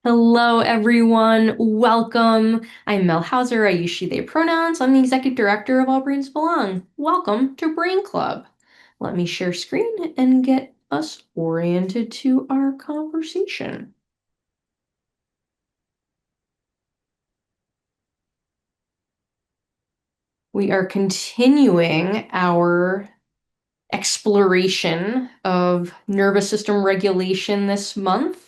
Hello, everyone. Welcome. I'm Mel Hauser. I use she, they pronouns. I'm the executive director of All Brains Belong. Welcome to Brain Club. Let me share screen and get us oriented to our conversation. We are continuing our exploration of nervous system regulation this month.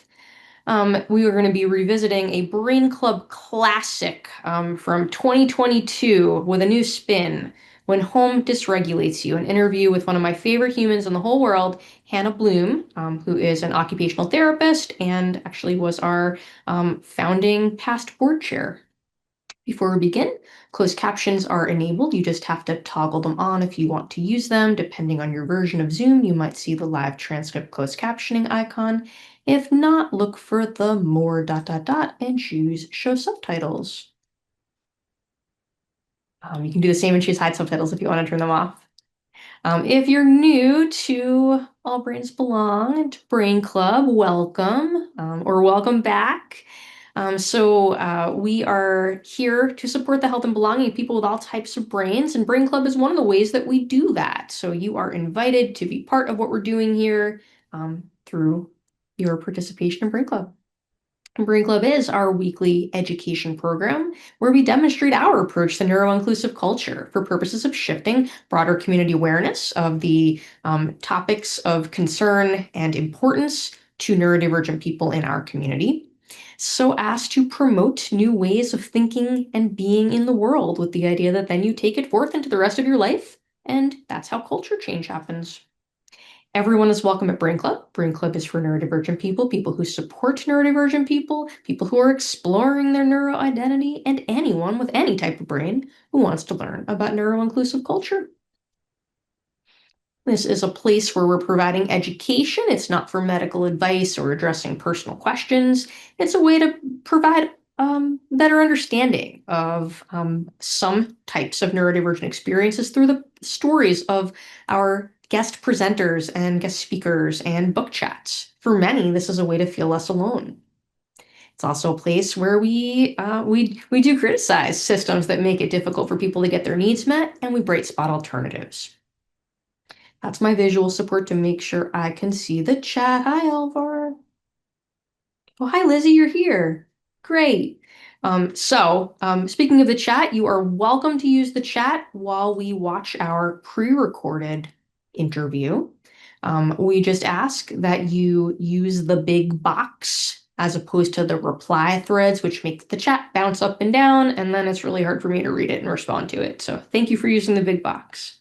We are going to be revisiting a Brain Club classic from 2022 with a new spin. When Home Dysregulates You, an interview with one of my favorite humans in the whole world, Hannah Bloom, who is an occupational therapist and actually was our founding past board chair. Before we begin, closed captions are enabled. You just have to toggle them on if you want to use them. Depending on your version of Zoom, you might see the live transcript closed captioning icon. If not, look for the more ... and choose show subtitles. You can do the same and choose hide subtitles if you want to turn them off. If you're new to All Brains Belong and to Brain Club, welcome or welcome back. We are here to support the health and belonging of people with all types of brains, and Brain Club is one of the ways that we do that. So you are invited to be part of what we're doing here through your participation in Brain Club. Brain Club is our weekly education program where we demonstrate our approach to neuro-inclusive culture for purposes of shifting broader community awareness of the topics of concern and importance to neurodivergent people in our community, so as to promote new ways of thinking and being in the world, with the idea that then you take it forth into the rest of your life, and that's how culture change happens. Everyone is welcome at Brain Club. Brain Club is for neurodivergent people, people who support neurodivergent people, people who are exploring their neuro-identity, and anyone with any type of brain who wants to learn about neuro-inclusive culture. This is a place where we're providing education. It's not for medical advice or addressing personal questions. It's a way to provide better understanding of some types of neurodivergent experiences through the stories of our guest presenters and guest speakers and book chats. For many, this is a way to feel less alone. It's also a place where we do criticize systems that make it difficult for people to get their needs met, and we bright spot alternatives. That's my visual support to make sure I can see the chat. Hi, Alvar. Oh, hi, Lizzie, you're here. Great. Speaking of the chat, you are welcome to use the chat while we watch our pre-recorded interview. We just ask that you use the big box as opposed to the reply threads, which make the chat bounce up and down, and then it's really hard for me to read it and respond to it. So thank you for using the big box.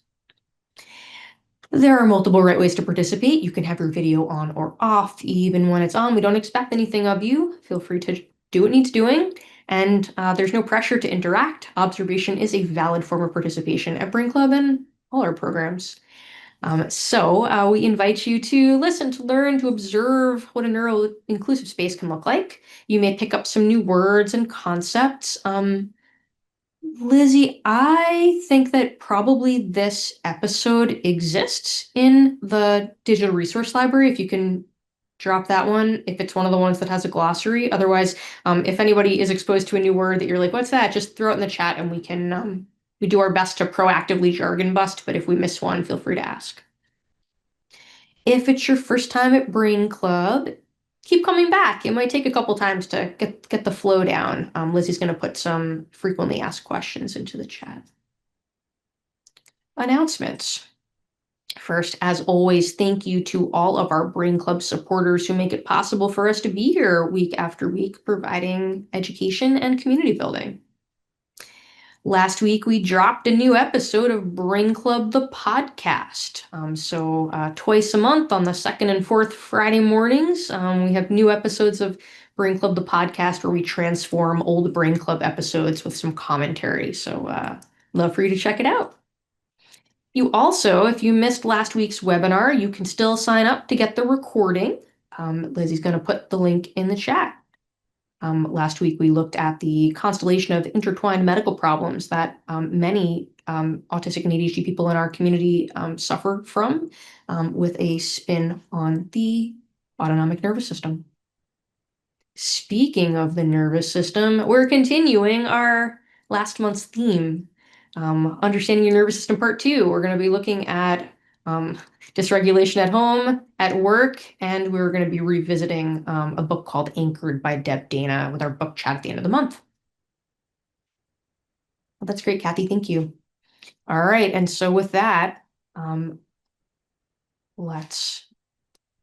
There are multiple right ways to participate. You can have your video on or off. Even when it's on, we don't expect anything of you. Feel free to do what needs doing. And there's no pressure to interact. Observation is a valid form of participation at Brain Club and all our programs. We invite you to listen, to learn, to observe what a neuro-inclusive space can look like. You may pick up some new words and concepts. Lizzie, I think that probably this episode exists in the digital resource library, if you can drop that one, if it's one of the ones that has a glossary. Otherwise, if anybody is exposed to a new word that you're like, what's that? Just throw it in the chat and we do our best to proactively jargon bust, but if we miss one, feel free to ask. If it's your first time at Brain Club, keep coming back. It might take a couple times to get the flow down. Lizzie's going to put some frequently asked questions into the chat. Announcements. First, as always, thank you to all of our Brain Club supporters who make it possible for us to be here week after week, providing education and community building. Last week, we dropped a new episode of Brain Club, the podcast. Twice a month on the second and fourth Friday mornings, we have new episodes of Brain Club, the podcast, where we transform old Brain Club episodes with some commentary. Love for you to check it out. You also, if you missed last week's webinar, you can still sign up to get the recording. Lizzie's going to put the link in the chat. Last week, we looked at the constellation of intertwined medical problems that many autistic and ADHD people in our community suffer from, with a spin on the autonomic nervous system. speaking of the nervous system, we're continuing our last month's theme, Understanding Your Nervous System Part 2. We're going to be looking at dysregulation at home, at work, and we're going to be revisiting a book called Anchored by Deb Dana with our book chat at the end of the month. Well, that's great, Kathy. Thank you. All right. And so with that, let's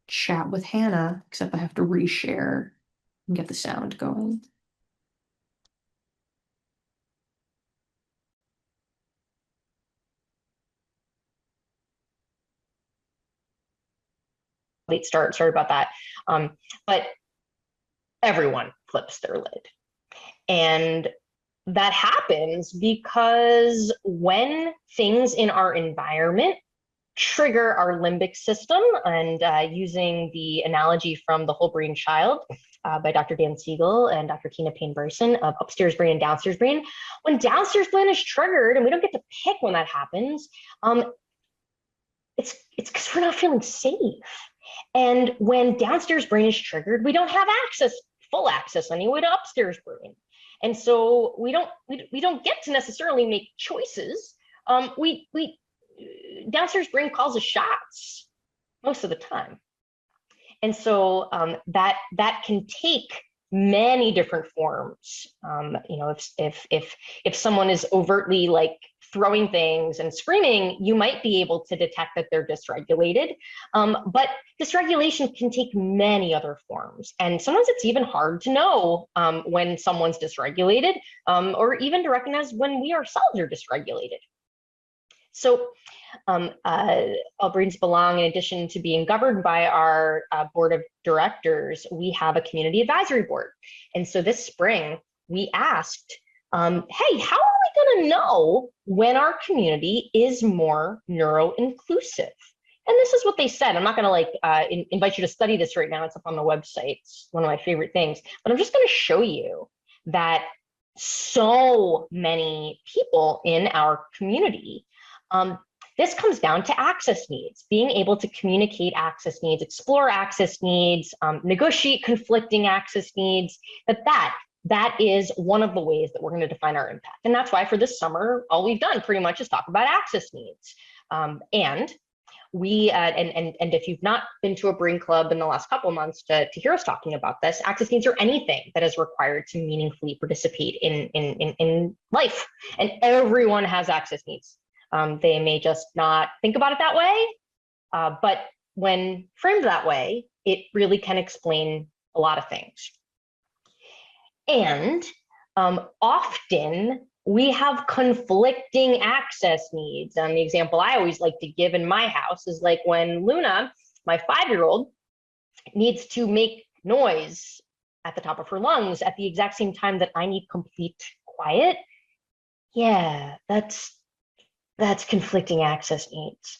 chat with Hannah, except I have to reshare and get the sound going. Late start, sorry about that. But everyone flips their lid. And that happens because when things in our environment trigger our limbic system, and using the analogy from The Whole Brain Child by Dr. Dan Siegel and Dr. Tina Payne-Bryson of upstairs brain and downstairs brain, when downstairs brain is triggered, and we don't get to pick when that happens, it's because we're not feeling safe. And when downstairs brain is triggered, we don't have full access anyway to upstairs brain. And so we don't get to necessarily make choices. Downstairs brain calls the shots most of the time. And so that can take many different forms. If someone is overtly like throwing things and screaming, you might be able to detect that they're dysregulated. But dysregulation can take many other forms. And sometimes it's even hard to know when someone's dysregulated, or even to recognize when we ourselves are dysregulated. So All Brains Belong, in addition to being governed by our board of directors, we have a community advisory board. And so this spring, we asked, hey, how are we going to know when our community is more neuro-inclusive? And this is what they said. I'm not going to invite you to study this right now. It's up on the website. It's one of my favorite things. But I'm just going to show you that so many people in our community, this comes down to access needs, being able to communicate access needs, explore access needs, negotiate conflicting access needs, that is one of the ways that we're going to define our impact. And that's why for this summer, all we've done pretty much is talk about access needs. And if you've not been to a brain club in the last couple of months to hear us talking about this, access needs are anything that is required to meaningfully participate in life. And everyone has access needs. They may just not think about it that way, but when framed that way, it really can explain a lot of things. And often we have conflicting access needs. The example I always like to give in my house is like when Luna, my 5-year-old, needs to make noise at the top of her lungs at the exact same time that I need complete quiet. Yeah, that's conflicting access needs.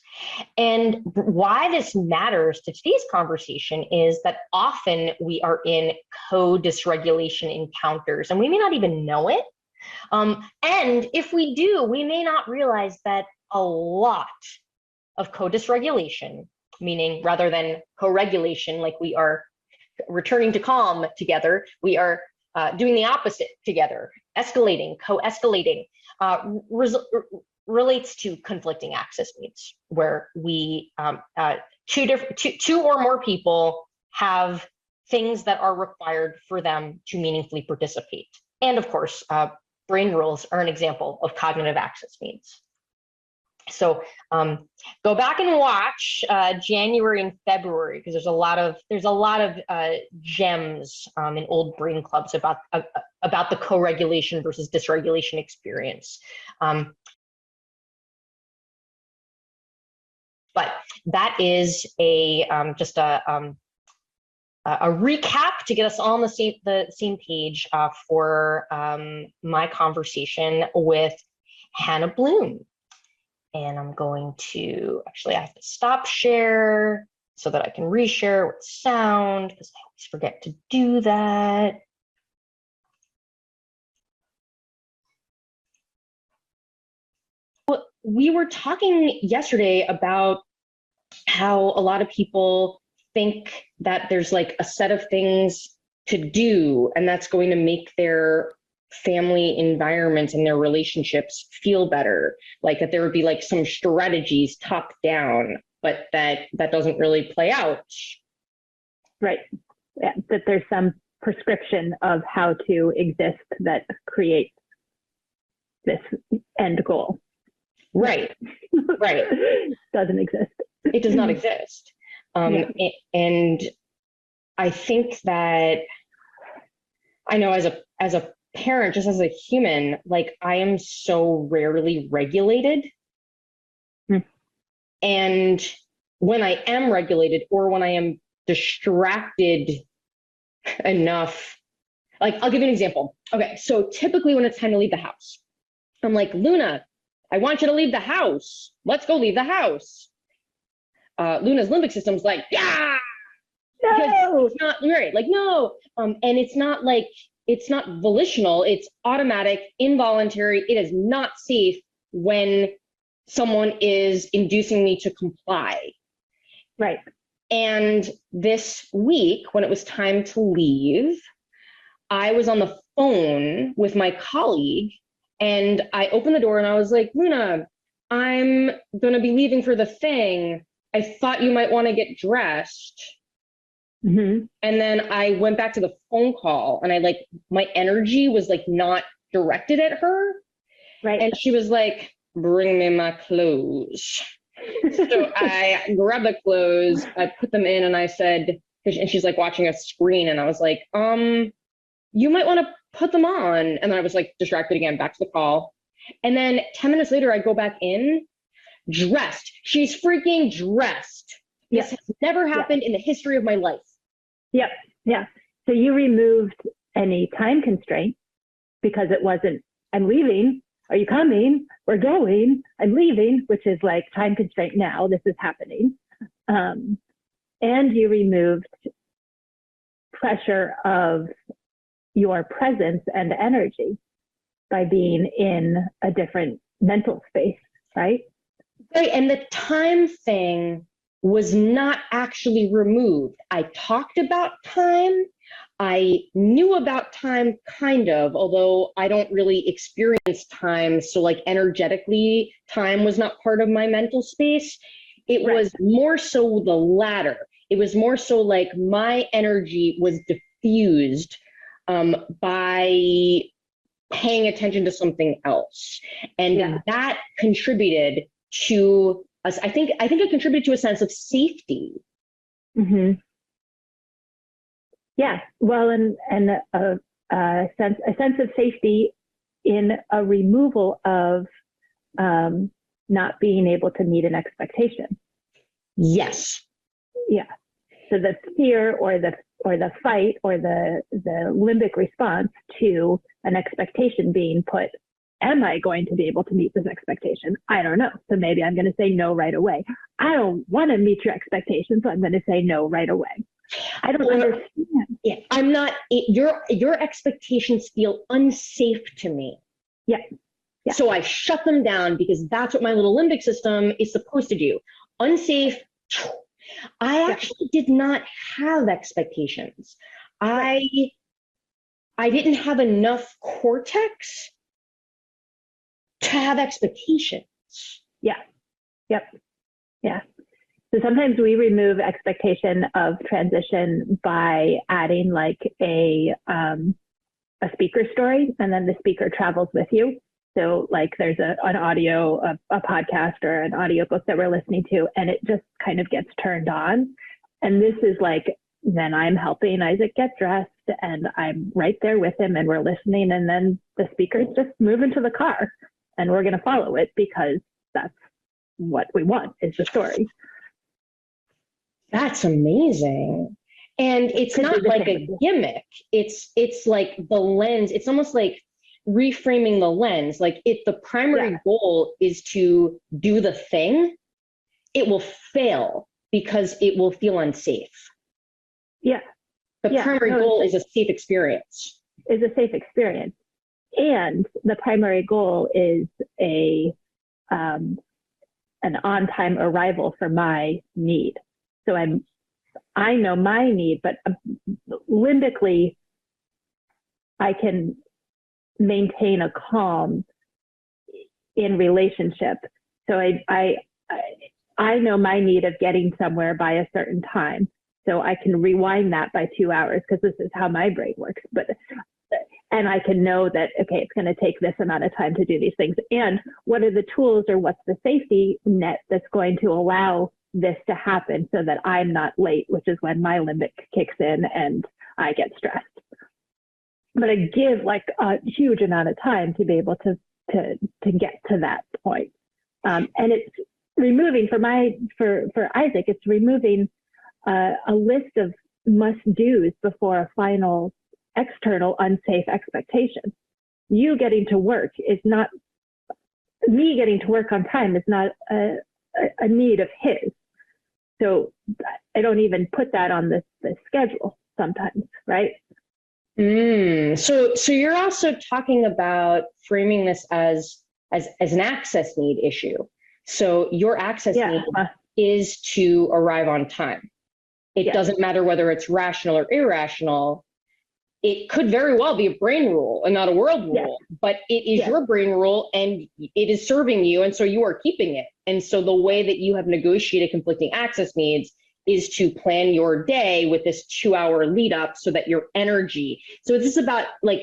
And why this matters to today's conversation is that often we are in co-dysregulation encounters and we may not even know it. And if we do, we may not realize that a lot of co-dysregulation, meaning rather than co-regulation, like we are returning to calm together, we are doing the opposite together, escalating, co-escalating, relates to conflicting access needs, where we two or more people have things that are required for them to meaningfully participate. And of course, brain rules are an example of cognitive access needs. So go back and watch January and February, because there's a lot of gems in old brain clubs about the co-regulation versus dysregulation experience. But that is just a recap to get us all on the same page for my conversation with Hannah Bloom. And I'm going to, actually I have to stop share so that I can reshare with sound, because I always forget to do that. We were talking yesterday about how a lot of people think that there's like a set of things to do, and that's going to make their family environments and their relationships feel better. Like that there would be like some strategies top down, but that doesn't really play out. Right. Yeah, that there's some prescription of how to exist that creates this end goal. Right. Right. Doesn't exist. It does not exist. And I think that I know as a parent, just as a human, like I am so rarely regulated. And when I am regulated or when I am distracted enough, like I'll give you an example. Okay, so typically when it's time to leave the house, I'm like, Luna, I want you to leave the house. Let's go leave the house. Luna's limbic system's like, yeah, no, it's not right. Like, no. And it's not like, it's not volitional. It's automatic, involuntary. It is not safe when someone is inducing me to comply. Right. And this week, when it was time to leave, I was on the phone with my colleague and I opened the door and I was like, Luna, I'm going to be leaving for the thing. I thought you might want to get dressed. Mm-hmm. And then I went back to the phone call and I like, my energy was like not directed at her. Right. And she was like, bring me my clothes. So I grabbed the clothes, I put them in and I said, and she's like watching a screen and I was like, you might want to put them on. And then I was like distracted again, back to the call. And then 10 minutes later, I go back in, dressed. She's freaking dressed. This has never happened in the history of my life. Yep. Yeah. So you removed any time constraint because it wasn't, I'm leaving. Are you coming? We're going. I'm leaving, which is like time constraint now. This is happening. And you removed pressure of your presence and energy by being in a different mental space, right? Right. And the time thing was not actually removed. I talked about time. I knew about time kind of, although I don't really experience time. So like energetically, time was not part of my mental space. It was more so the latter. It was more so like my energy was diffused by paying attention to something else. And that contributed to us. I think it contributed to a sense of safety. Mm-hmm. Yeah, well, and a sense of safety in a removal of not being able to meet an expectation. Yes. Yeah. So the fear or the fight or the limbic response to an expectation being put. Am I going to be able to meet this expectation? I don't know. So maybe I'm going to say no right away. I don't want to meet your expectations, so I'm going to say no right away. I don't understand. Yeah, I'm not. Your expectations feel unsafe to me. Yeah. Yeah. So I shut them down because that's what my little limbic system is supposed to do. Unsafe. I actually did not have expectations. I didn't have enough cortex to have expectations. Yeah. Yep. Yeah. So sometimes we remove expectation of transition by adding like a speaker story, and then the speaker travels with you. So like there's an audio, a podcast or an audiobook that we're listening to, and it just kind of gets turned on. And this is like, then I'm helping Isaac get dressed and I'm right there with him and we're listening. And then the speakers just move into the car and we're going to follow it because that's what we want is the story. That's amazing. And it's not like a gimmick. It's like the lens. It's almost like reframing the lens. Like if the primary goal is to do the thing, it will fail because it will feel unsafe. Yeah. The primary goal is a safe experience. Is a safe experience. And the primary goal is an on-time arrival for my need. So I know my need, but limbically, I can maintain a calm in relationship. So I know my need of getting somewhere by a certain time. So I can rewind that by 2 hours because this is how my brain works. And I can know that, okay, it's going to take this amount of time to do these things. And what are the tools or what's the safety net that's going to allow this to happen so that I'm not late, which is when my limbic kicks in and I get stressed. But I give like a huge amount of time to be able to get to that point. And it's removing for Isaac, it's removing a list of must-dos before a final external unsafe expectation. You getting to work is not, me getting to work on time is not a need of his. So I don't even put that on the schedule sometimes, right? So you're also talking about framing this as an access need issue. So your access need is to arrive on time. It doesn't matter whether it's rational or irrational. It could very well be a brain rule and not a world rule, but it is your brain rule and it is serving you. And so you are keeping it. And so the way that you have negotiated conflicting access needs is to plan your day with this 2-hour lead up so that your energy. So this is about like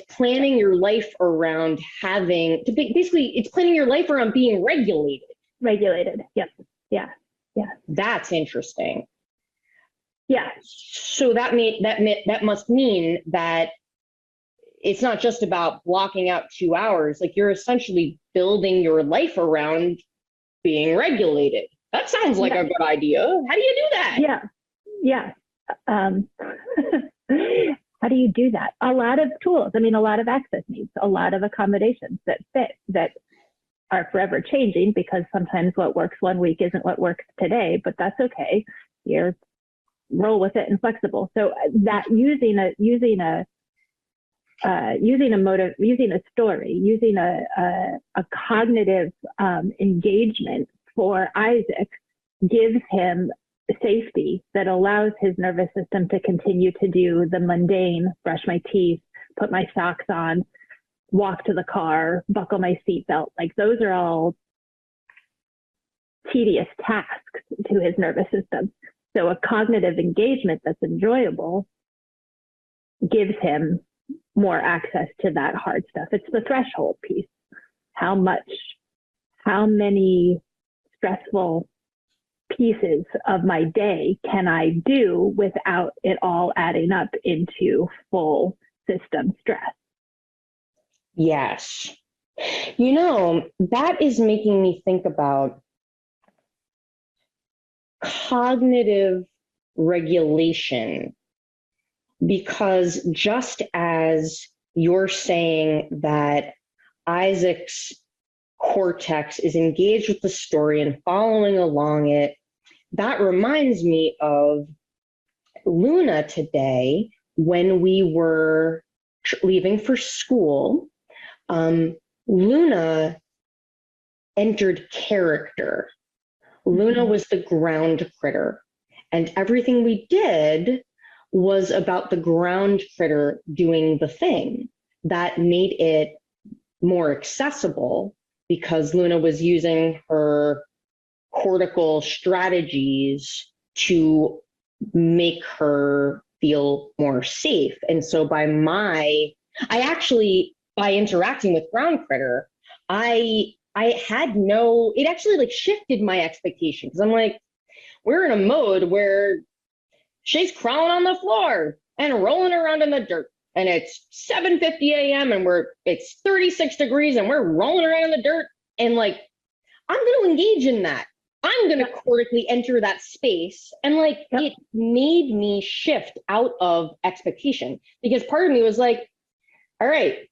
planning your life around having to basically it's planning your life around being regulated. Regulated. Yep. Yeah. Yeah. That's interesting. Yeah. So that must mean that it's not just about blocking out 2 hours. Like you're essentially building your life around being regulated. That sounds like a good idea. How do you do that? Yeah. How do you do that? A lot of tools. I mean, a lot of access needs, a lot of accommodations that fit, that are forever changing because sometimes what works one week isn't what works today, but that's okay. You're roll with it and flexible. So that using a story, using a cognitive engagement for Isaac gives him safety that allows his nervous system to continue to do the mundane, brush my teeth, put my socks on, walk to the car, buckle my seatbelt. Like those are all tedious tasks to his nervous system. So a cognitive engagement that's enjoyable gives him more access to that hard stuff. It's the threshold piece. How many stressful pieces of my day can I do without it all adding up into full system stress? Yes. You know, that is making me think about cognitive regulation, because just as you're saying that Isaac's cortex is engaged with the story and following along it, that reminds me of Luna today when we were leaving for school. Luna entered character. Luna was the ground critter, and everything we did was about the ground critter doing the thing. That made it more accessible because Luna was using her cortical strategies to make her feel more safe. And so by interacting with ground critter, I had no, it actually like shifted my expectation, because I'm like, we're in a mode where she's crawling on the floor and rolling around in the dirt, and it's 7:50 a.m. and it's 36 degrees and we're rolling around in the dirt, and like I'm going to engage in that. I'm going to cortically enter that space, and like it made me shift out of expectation, because part of me was like, all right,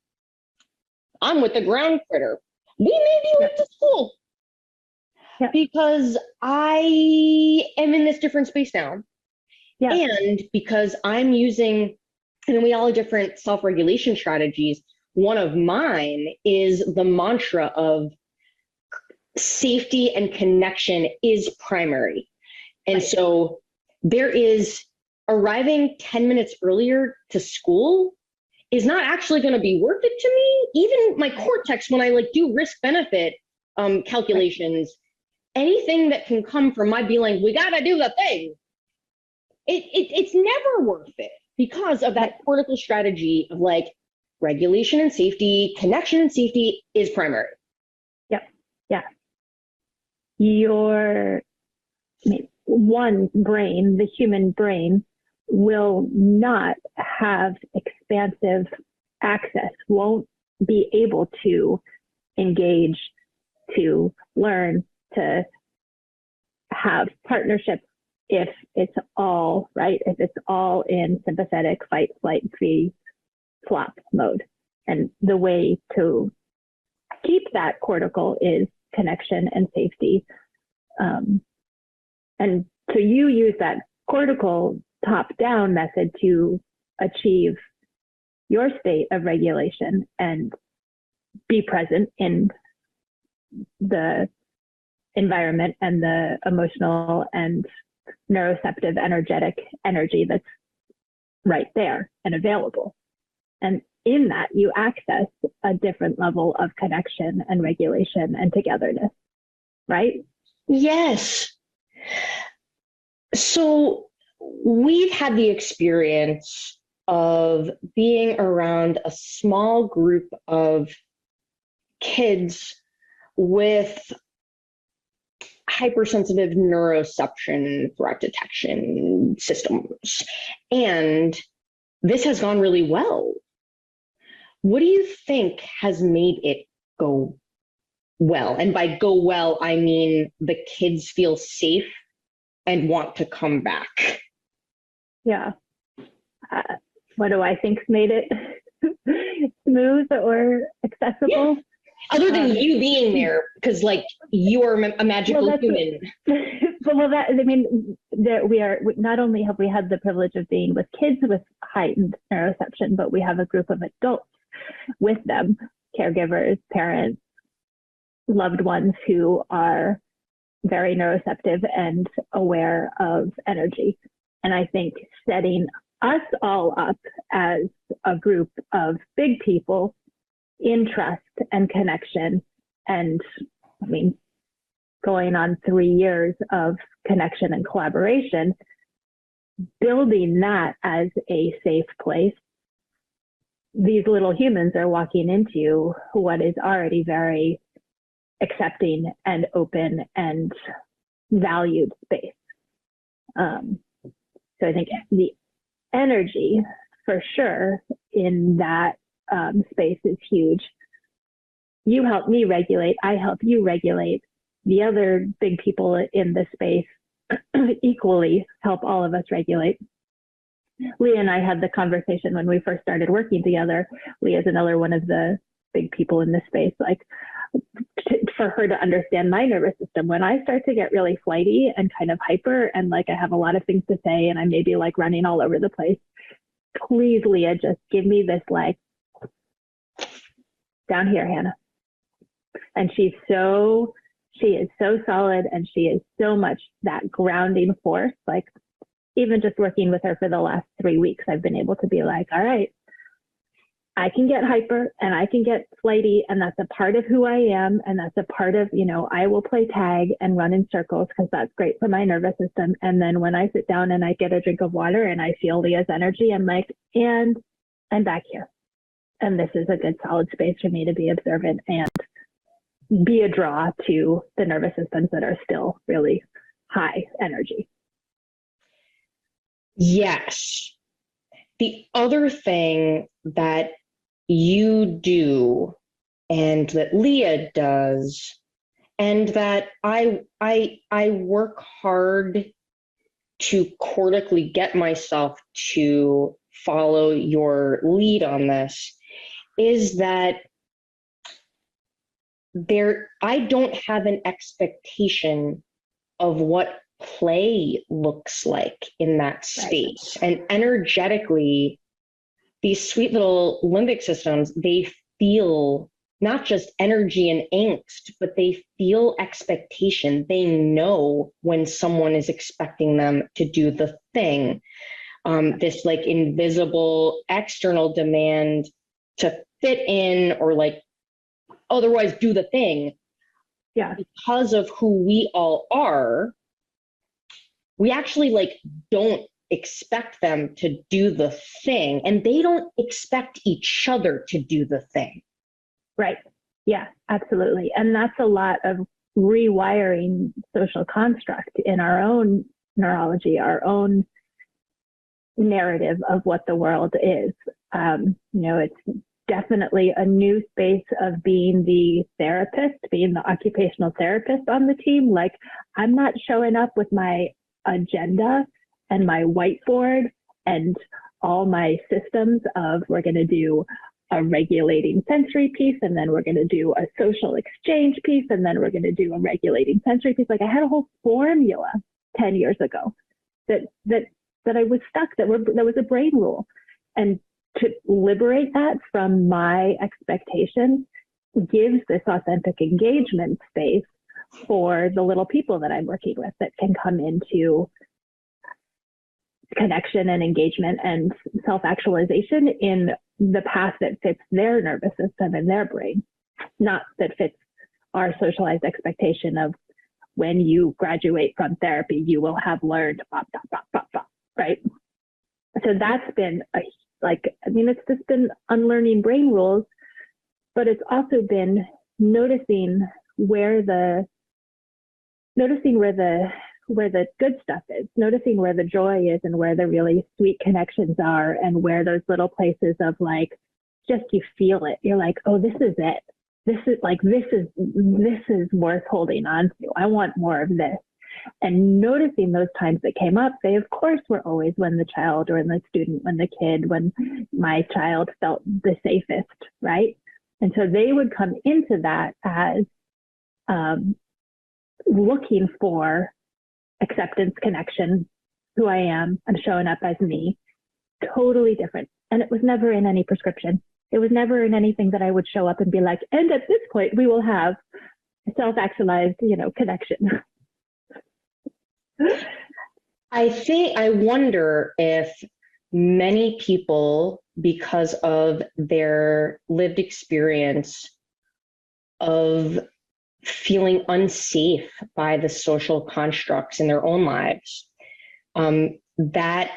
I'm with the ground critter. We may be late to school because I am in this different space now. And because I'm using, and we all have different self-regulation strategies. One of mine is the mantra of safety and connection is primary. And so there is arriving 10 minutes earlier to school is not actually going to be worth it to me. Even my cortex, when I like do risk benefit calculations, anything that can come from my being like, we got to do the thing, it's never worth it because of that cortical strategy of like regulation and safety, connection and safety is primary. Yep. Yeah. Your one brain, the human brain, will not have expansive access, won't be able to engage, to learn, to have partnership if it's all right, if it's all in sympathetic fight, flight, freeze, flop mode. And the way to keep that cortical is connection and safety. And so you use that cortical top-down method to achieve your state of regulation and be present in the environment and the emotional and neuroceptive energetic energy that's right there and available. And in that, you access a different level of connection and regulation and togetherness, right? Yes. So we've had the experience of being around a small group of kids with hypersensitive neuroception threat detection systems. And this has gone really well. What do you think has made it go well? And by go well, I mean the kids feel safe and want to come back. Yeah. What do I think's made it smooth or accessible? Yeah. Other than you being there, because like you are a magical human. We are, not only have we had the privilege of being with kids with heightened neuroception, but we have a group of adults with them, caregivers, parents, loved ones who are very neuroceptive and aware of energy. And I think setting us all up as a group of big people in trust and connection, and going on 3 years of connection and collaboration, building that as a safe place, these little humans are walking into what is already very accepting and open and valued space. So I think the energy for sure in that space is huge. You help me regulate, I help you regulate. The other big people in the space equally help all of us regulate. Leah and I had the conversation when we first started working together. Leah's another one of the big people in this space. Like, for her to understand my nervous system, when I start to get really flighty and kind of hyper and like I have a lot of things to say and I may be like running all over the place, please, Leah, just give me this like, down here, Hannah. And she is so solid, and she is so much that grounding force. Like, even just working with her for the last 3 weeks, I've been able to be like, all right, I can get hyper and I can get flighty, and that's a part of who I am. And that's a part of, I will play tag and run in circles because that's great for my nervous system. And then when I sit down and I get a drink of water and I feel Leah's energy, I'm like, and I'm back here. And this is a good solid space for me to be observant and be a draw to the nervous systems that are still really high energy. Yes. The other thing that you do and that Leah does, and that I work hard to cortically get myself to follow your lead on this, is that I don't have an expectation of what play looks like in that space. Right. And energetically, these sweet little limbic systems, they feel not just energy and angst, but they feel expectation. They know when someone is expecting them to do the thing. This like invisible external demand to fit in or like otherwise do the thing. Yeah. Because of who we all are, we actually like don't expect them to do the thing, and they don't expect each other to do the thing. Right. Yeah, absolutely. And that's a lot of rewiring social construct in our own neurology, our own narrative of what the world is. It's definitely a new space of being the therapist, being the occupational therapist on the team. Like, I'm not showing up with my agenda and my whiteboard and all my systems of we're going to do a regulating sensory piece, and then we're going to do a social exchange piece, and then we're going to do a regulating sensory piece. Like, I had a whole formula 10 years ago that I was stuck, that was a brain rule. And to liberate that from my expectations gives this authentic engagement space for the little people that I'm working with that can come into connection and engagement and self-actualization in the path that fits their nervous system and their brain, not that fits our socialized expectation of when you graduate from therapy, you will have learned, right? So that's been it's just been unlearning brain rules, but it's also been noticing where the good stuff is, noticing where the joy is and where the really sweet connections are, and where those little places of like, just you feel it. You're like, oh, this is it. This is worth holding on to. I want more of this. And noticing those times that came up, they of course were always when the child or the student, when the kid, when my child felt the safest, right? And so they would come into that as looking for acceptance, connection, who I am, I'm showing up as me, totally different. And it was never in any prescription. It was never in anything that I would show up and be like, and at this point we will have a self-actualized, connection. I wonder if many people, because of their lived experience of feeling unsafe by the social constructs in their own lives, that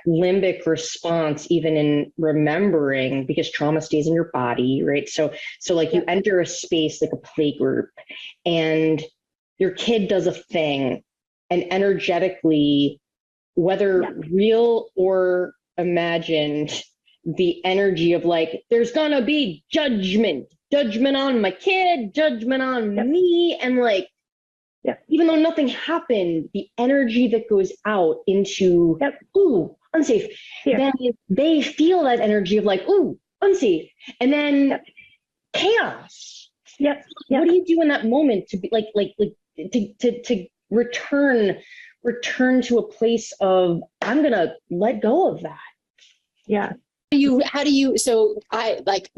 limbic response, even in remembering, because trauma stays in your body, right? So like you enter a space like a play group and your kid does a thing, and energetically, whether real or imagined, the energy of like, there's gonna be judgment on my kid, judgment on me, and like, even though nothing happened, the energy that goes out into, ooh, unsafe, then they feel that energy of like, ooh, unsafe, and then chaos. What do you do in that moment to be to return to a place of, I'm gonna let go of that? How do you, so I like,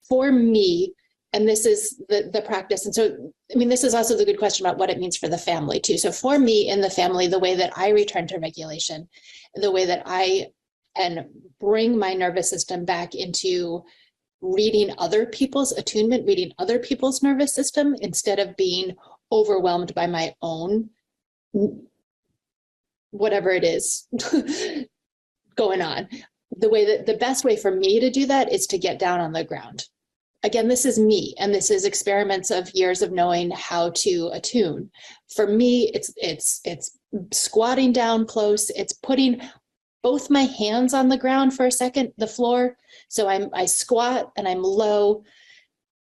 for me, and this is the practice. And so, I mean, this is also the good question about what it means for the family too. So for me in the family, the way that I return to regulation, the way that I can bring my nervous system back into reading other people's attunement, reading other people's nervous system, instead of being overwhelmed by my own, whatever it is going on. The best way for me to do that is to get down on the ground. Again, this is me, and this is experiments of years of knowing how to attune. For me, it's squatting down close. It's putting both my hands on the ground for a second, the floor. So I squat and I'm low.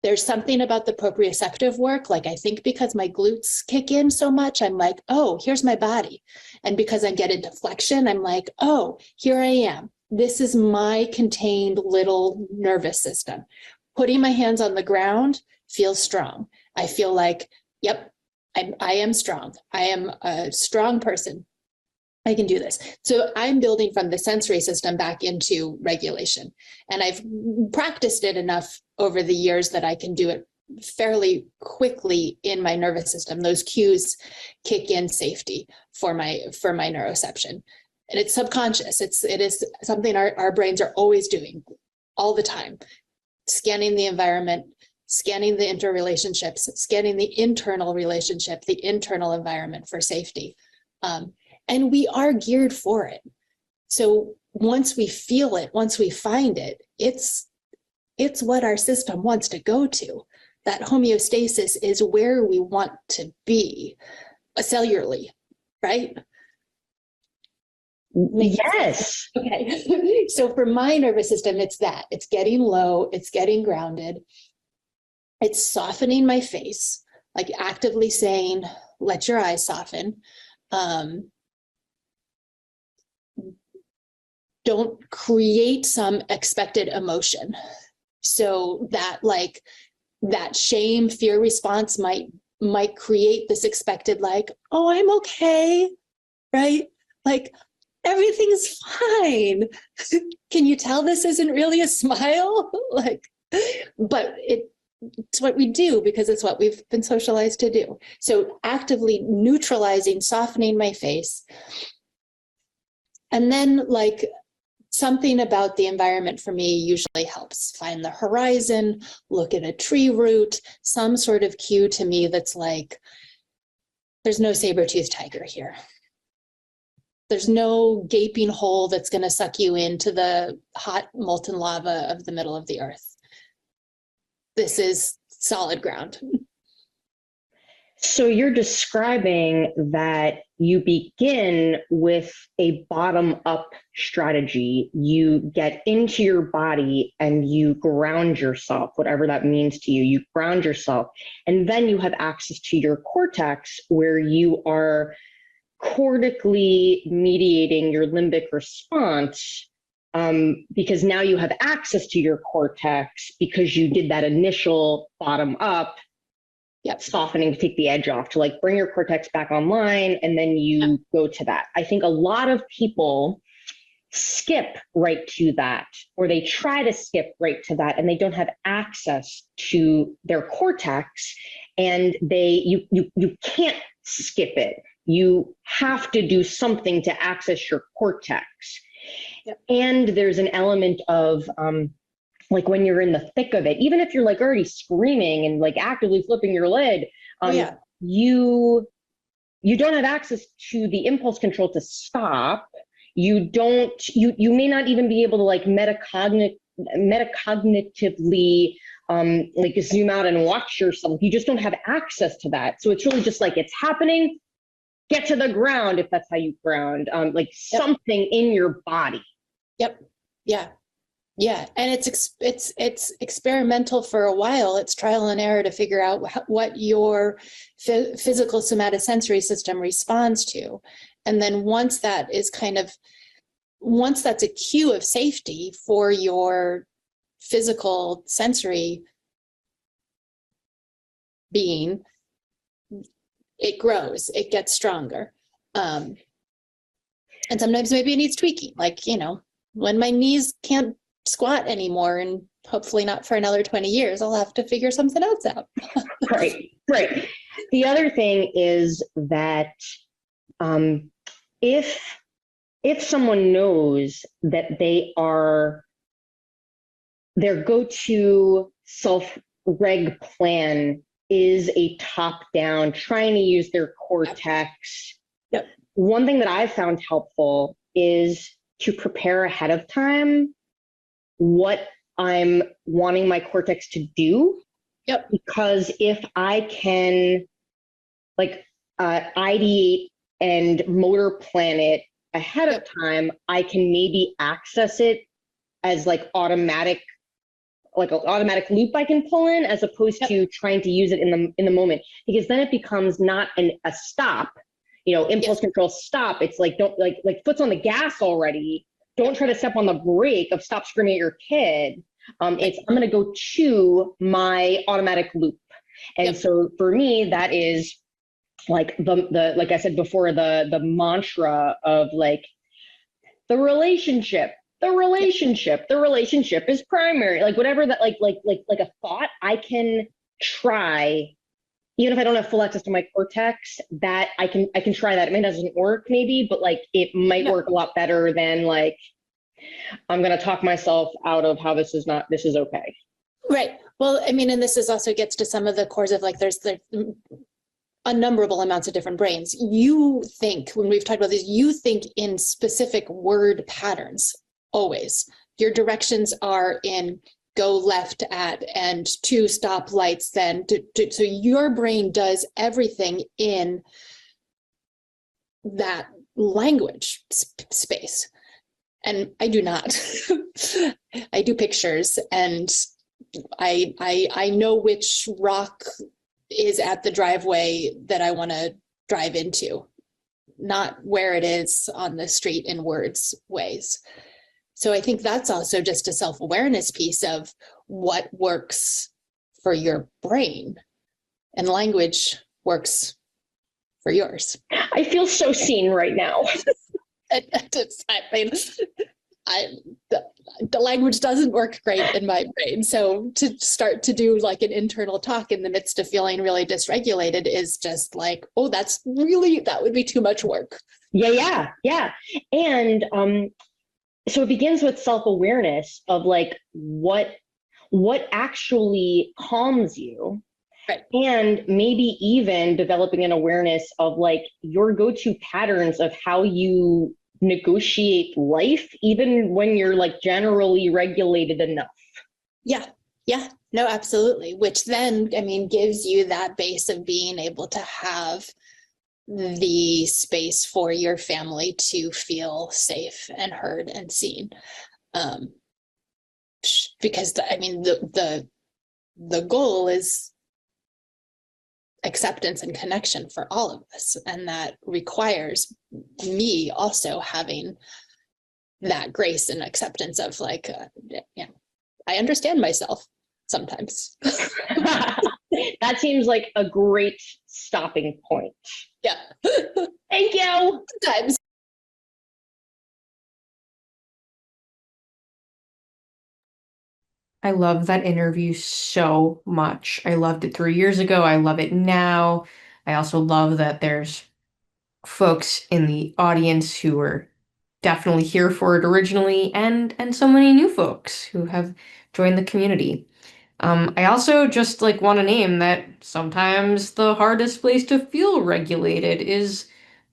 There's something about the proprioceptive work. Like, I think because my glutes kick in so much, I'm like, oh, here's my body. And because I get into flexion, I'm like, oh, here I am. This is my contained little nervous system. Putting my hands on the ground feels strong. I feel like, yep, I am strong. I am a strong person. I can do this. So I'm building from the sensory system back into regulation. And I've practiced it enough over the years that I can do it fairly quickly in my nervous system. Those cues kick in safety for my neuroception. And it's subconscious. It is something our brains are always doing all the time, scanning the environment, scanning the interrelationships, scanning the internal relationship, the internal environment for safety. And we are geared for it. So once we feel it, once we find it, it's what our system wants to go to. That homeostasis is where we want to be cellularly, right? Yes. Okay. So for my nervous system, it's that. It's getting low, it's getting grounded. It's softening my face, like actively saying, let your eyes soften. Don't create some expected emotion. So that that shame, fear response might create this expected oh, I'm okay, right? Everything's fine. Can you tell this isn't really a smile? But it's what we do because it's what we've been socialized to do. So actively neutralizing, softening my face. And then something about the environment for me usually helps. Find the horizon, look at a tree root, some sort of cue to me that's there's no saber-toothed tiger here. There's no gaping hole that's going to suck you into the hot molten lava of the middle of the earth. This is solid ground. So you're describing that you begin with a bottom-up strategy. You get into your body and you ground yourself, whatever that means to you. You ground yourself, and then you have access to your cortex where you are cortically mediating your limbic response, because now you have access to your cortex because you did that initial bottom up softening to take the edge off, to bring your cortex back online, and then you go to that. I think a lot of people skip right to that, or they try to skip right to that, and they don't have access to their cortex, and you can't skip it. You have to do something to access your cortex. Yep. And there's an element of when you're in the thick of it, even if you're already screaming and actively flipping your lid, you don't have access to the impulse control to stop. You may not even be able to metacognitively zoom out and watch yourself. You just don't have access to that. So it's really just it's happening. Get to the ground if that's how you ground. Something in your body. Yep. Yeah. Yeah. And it's experimental for a while. It's trial and error to figure out what your physical somatosensory system responds to. And then once that's a cue of safety for your physical sensory being, it grows, it gets stronger. And sometimes maybe it needs tweaking, when my knees can't squat anymore, and hopefully not for another 20 years, I'll have to figure something else out. Right. The other thing is that if someone knows that their go-to self-reg plan is a top-down, trying to use their cortex. Yep. One thing that I've found helpful is to prepare ahead of time what I'm wanting my cortex to do. Yep. Because if I can ideate and motor plan it ahead of time, I can maybe access it as automatic loop I can pull in, as opposed to trying to use it in the moment, because then it becomes not a stop, impulse control stop. It's don't foot's on the gas already. Don't try to step on the brake of stop screaming at your kid. It's I'm going to go to my automatic loop. And so for me, that is the I said before, the mantra of the relationship the relationship is primary, like whatever that, like a thought I can try, even if I don't have full access to my cortex, that I can try that. I mean, it doesn't work maybe, but like it might No. work a lot better than like I'm gonna talk myself out of how this is okay. Right. Well, I mean, and this is also gets to some of the cores of like there's the unnumberable amounts of different brains. You think, when we've talked about this, you think in specific word patterns always. Your directions are in go left at and 2 stoplights then. So your brain does everything in that language space. And I do not. I do pictures, and I know which rock is at the driveway that I want to drive into, not where it is on the street in words ways. So I think that's also just a self-awareness piece of what works for your brain, and language works for yours. I feel so seen right now. I mean, the language doesn't work great in my brain. So to start to do like an internal talk in the midst of feeling really dysregulated is just like, oh, that would be too much work. Yeah. And so it begins with self-awareness of like what actually calms you. Right. And maybe even developing an awareness of like your go-to patterns of how you negotiate life, even when you're like generally regulated enough. Yeah. No, absolutely. Which then, I mean, gives you that base of being able to have the space for your family to feel safe and heard and seen. Because I mean, the goal is acceptance and connection for all of us, and that requires me also having that grace and acceptance of like, I understand myself sometimes. That seems like a great stopping point. Yeah. Thank you. Sometimes. I love that interview so much. I loved it 3 years ago. I love it now. I also love that there's folks in the audience who were definitely here for it originally, and so many new folks who have joined the community. I also just like want to name that sometimes the hardest place to feel regulated is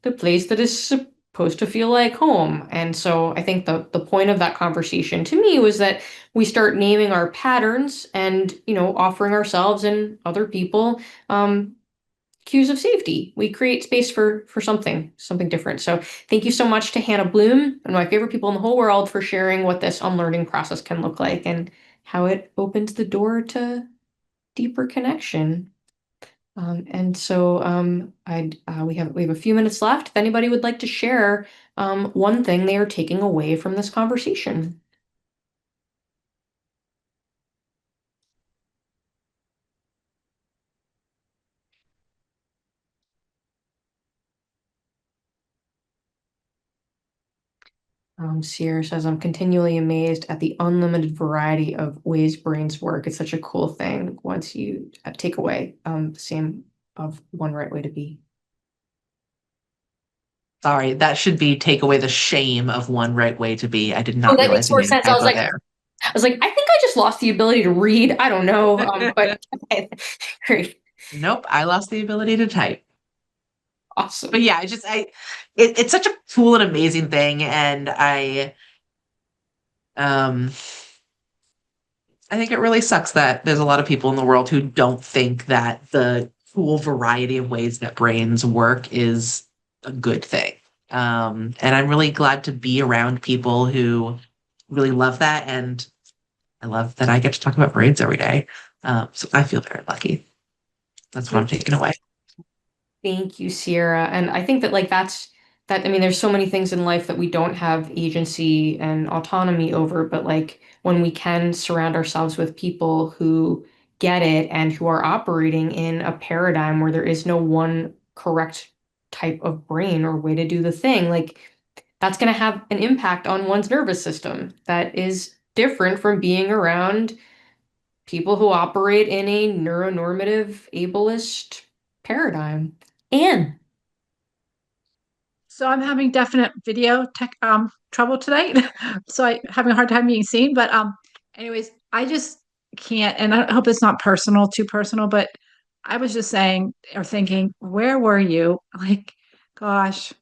the place that is supposed to feel like home. And so I think the point of that conversation to me was that we start naming our patterns and, offering ourselves and other people cues of safety. We create space for something different. So thank you so much to Hannah Bloom and my favorite people in the whole world for sharing what this unlearning process can look like and how it opens the door to deeper connection. And so we have a few minutes left. If anybody would like to share one thing they are taking away from this conversation. Sierra says, I'm continually amazed at the unlimited variety of ways brains work. It's such a cool thing once you take away the same of one right way to be. Sorry, that should be take away the shame of one right way to be. I did not that realize makes more you made a sense. I was typo like, there. I think I just lost the ability to read. I don't know, but okay. Great, Nope, I lost the ability to type. awesome. But yeah, it's such a cool and amazing thing, and I think it really sucks that there's a lot of people in the world who don't think that the cool variety of ways that brains work is a good thing. And I'm really glad to be around people who really love that, and I love that I get to talk about brains every day. So I feel very lucky. That's what I'm taking away. Thank you, Sierra. And I think that I mean, there's so many things in life that we don't have agency and autonomy over, but like when we can surround ourselves with people who get it and who are operating in a paradigm where there is no one correct type of brain or way to do the thing, like that's going to have an impact on one's nervous system that is different from being around people who operate in a neuronormative ableist paradigm. Anne. So I'm having definite video tech trouble tonight. So I having a hard time being seen. But anyways, I just can't, and I hope it's not personal, too personal, but I was just saying or thinking, where were you? Like, gosh,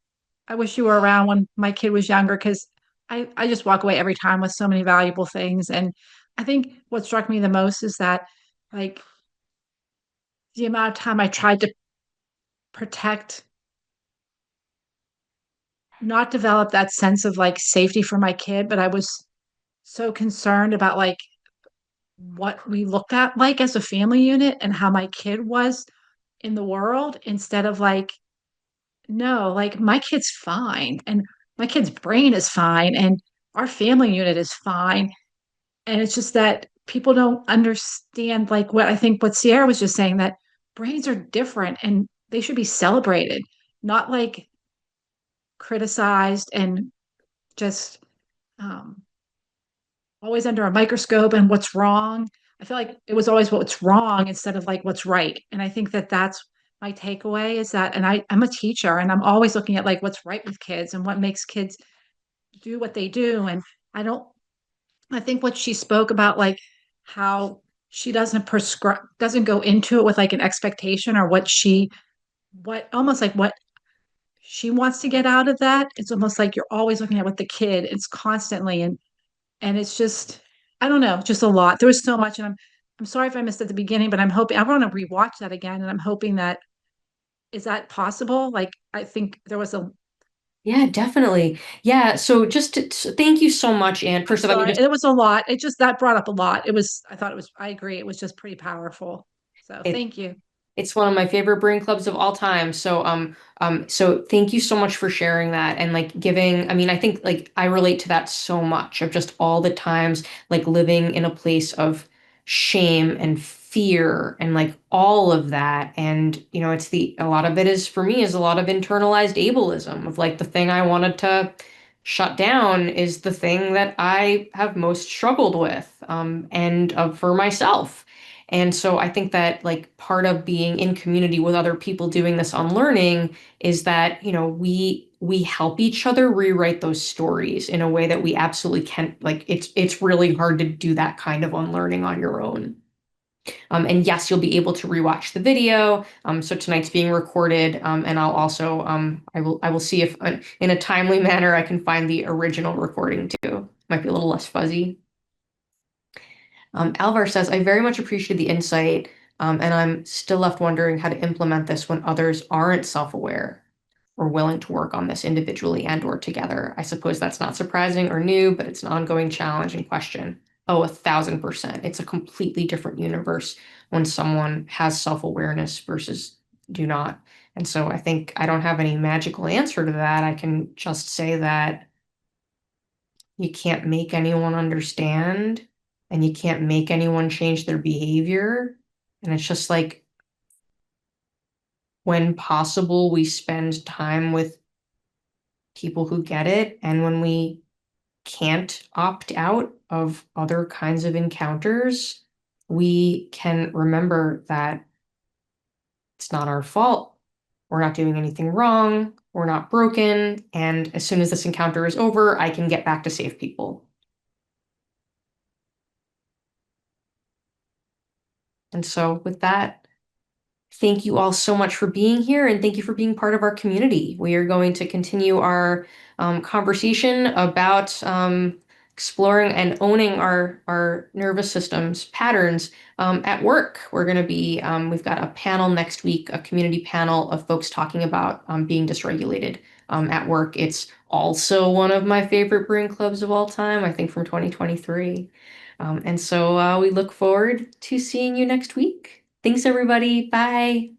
I wish you were around when my kid was younger because I just walk away every time with so many valuable things. And I think what struck me the most is that like the amount of time I tried to protect, not develop that sense of like safety for my kid, but I was so concerned about like what we looked at like as a family unit and how my kid was in the world instead of like, no, like my kid's fine and my kid's brain is fine and our family unit is fine. And it's just that people don't understand like what I think what Sierra was just saying, that brains are different and they should be celebrated, not like criticized and just um, always under a microscope and what's wrong. I feel like it was always what's wrong instead of like what's right. And I think that that's my takeaway is that, and I'm a teacher and I'm always looking at like what's right with kids and what makes kids do what they do. And I don't, I think what she spoke about, like how she doesn't prescribe, doesn't go into it with like an expectation or what almost like what she wants to get out of that. It's almost like you're always looking at what the kid, it's constantly. And it's just I don't know, just a lot. There was so much, and I'm sorry if I missed at the beginning, but I'm hoping I want to rewatch that again, and I'm hoping that is that possible? Like I think there was a Yeah, definitely. Yeah, so thank you so much, Anne. I'm First of all, sorry, it was a lot. It just that brought up a lot. It was I thought it was I agree, it was just pretty powerful. So it, thank you. it's one of my favorite brain clubs of all time. So thank you so much for sharing that and like giving, I mean, I think like I relate to that so much of just all the times like living in a place of shame and fear and like all of that. And, you know, a lot of it is for me is a lot of internalized ableism of like the thing I wanted to shut down is the thing that I have most struggled with, and for myself. And so I think that like part of being in community with other people doing this unlearning is that, you know, we help each other rewrite those stories in a way that we absolutely can't, like it's really hard to do that kind of unlearning on your own. And yes, you'll be able to rewatch the video. So tonight's being recorded, and I'll also I will see if in a timely manner I can find the original recording too. Might be a little less fuzzy. Alvar says, I very much appreciate the insight, and I'm still left wondering how to implement this when others aren't self-aware or willing to work on this individually and or together. I suppose that's not surprising or new, but it's an ongoing challenge and question. Oh, 1,000%. It's a completely different universe when someone has self-awareness versus do not. And so I think I don't have any magical answer to that. I can just say that you can't make anyone understand and you can't make anyone change their behavior. And it's just like when possible, we spend time with people who get it. And when we can't opt out of other kinds of encounters, we can remember that it's not our fault. We're not doing anything wrong. We're not broken. And as soon as this encounter is over, I can get back to save people. And so, with that, thank you all so much for being here and thank you for being part of our community. We are going to continue our conversation about exploring and owning our nervous systems patterns at work. We're going to be, we've got a panel next week, a community panel of folks talking about being dysregulated at work. It's also one of my favorite brain clubs of all time, I think from 2023. And so we look forward to seeing you next week. Thanks, everybody. Bye.